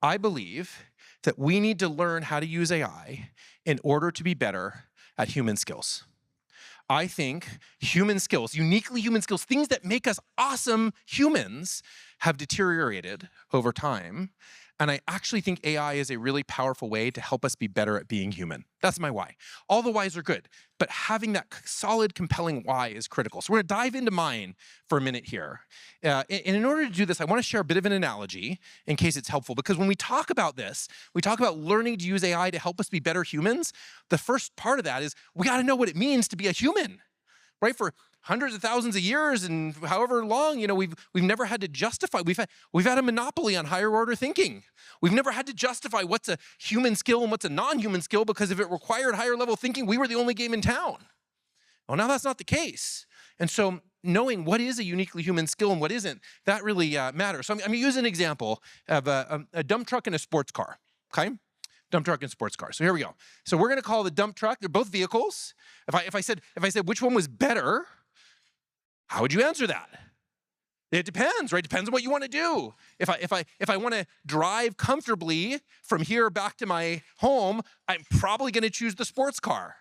I believe that we need to learn how to use AI in order to be better at human skills. I think human skills, uniquely human skills, things that make us awesome humans, have deteriorated over time. And I actually think AI is a really powerful way to help us be better at being human. That's my why. All the whys are good, but having that solid, compelling why is critical. So we're going to dive into mine for a minute here. And in order to do this, I want to share a bit of an analogy in case it's helpful, because when we talk about this, we talk about learning to use AI to help us be better humans. The first part of that is we got to know what it means to be a human, right? For hundreds of thousands of years and however long, we've never had to justify. We've had a monopoly on higher order thinking. We've never had to justify what's a human skill and what's a non-human skill, because if it required higher level thinking, we were the only game in town. Well, now that's not the case. And so knowing what is a uniquely human skill and what isn't, that really matters. So I'm going to use an example of a dump truck and a sports car, okay? Dump truck and sports car. So here we go. So we're going to call the dump truck, they're both vehicles. If I said which one was better, how would you answer that? It depends, right? Depends on what you want to do. If I want to drive comfortably from here back to my home, I'm probably going to choose the sports car.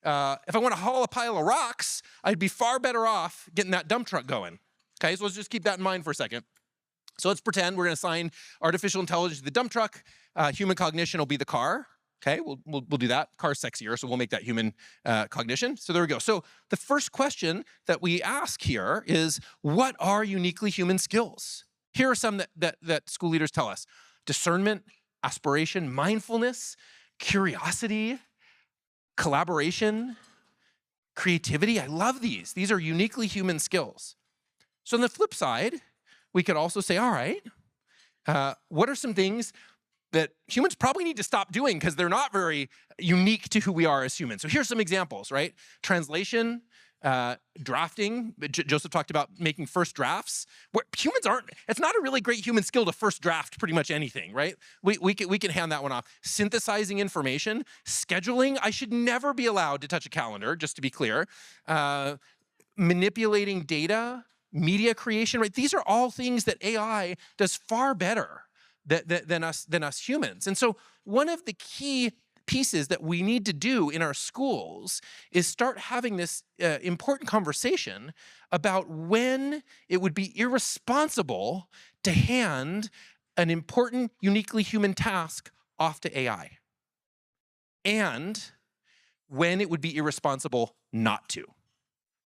If I want to haul a pile of rocks, I'd be far better off getting that dump truck going. Okay, so let's just keep that in mind for a second. So let's pretend we're going to assign artificial intelligence to the dump truck. Human cognition will be the car. Okay, we'll do that. Car's sexier, so we'll make that human cognition. So there we go. So the first question that we ask here is, what are uniquely human skills? Here are some that school leaders tell us: discernment, aspiration, mindfulness, curiosity, collaboration, creativity. I love these. These are uniquely human skills. So on the flip side, we could also say, all right, what are some things that humans probably need to stop doing because they're not very unique to who we are as humans? So here's some examples, right? Translation, drafting. Joseph talked about making first drafts. Where humans aren't, it's not a really great human skill to first draft pretty much anything, right? We can hand that one off. Synthesizing information, scheduling. I should never be allowed to touch a calendar, just to be clear. Manipulating data, media creation, right? These are all things that AI does far better than us humans. And so one of the key pieces that we need to do in our schools is start having this important conversation about when it would be irresponsible to hand an important, uniquely human task off to AI, and when it would be irresponsible not to.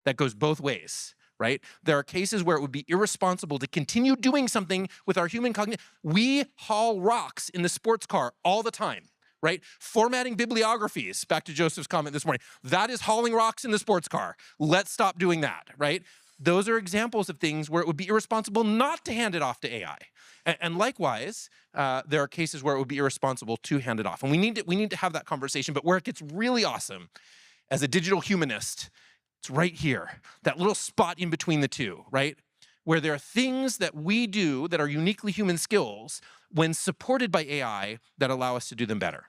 That goes both ways, right? There are cases where it would be irresponsible to continue doing something with our human cognition. We haul rocks in the sports car all the time, right? Formatting bibliographies, back to Joseph's comment this morning, that is hauling rocks in the sports car. Let's stop doing that, right? Those are examples of things where it would be irresponsible not to hand it off to AI. And likewise, there are cases where it would be irresponsible to hand it off. And we need to have that conversation. But where it gets really awesome, as a digital humanist, it's right here, that little spot in between the two, right? Where there are things that we do that are uniquely human skills when supported by AI that allow us to do them better.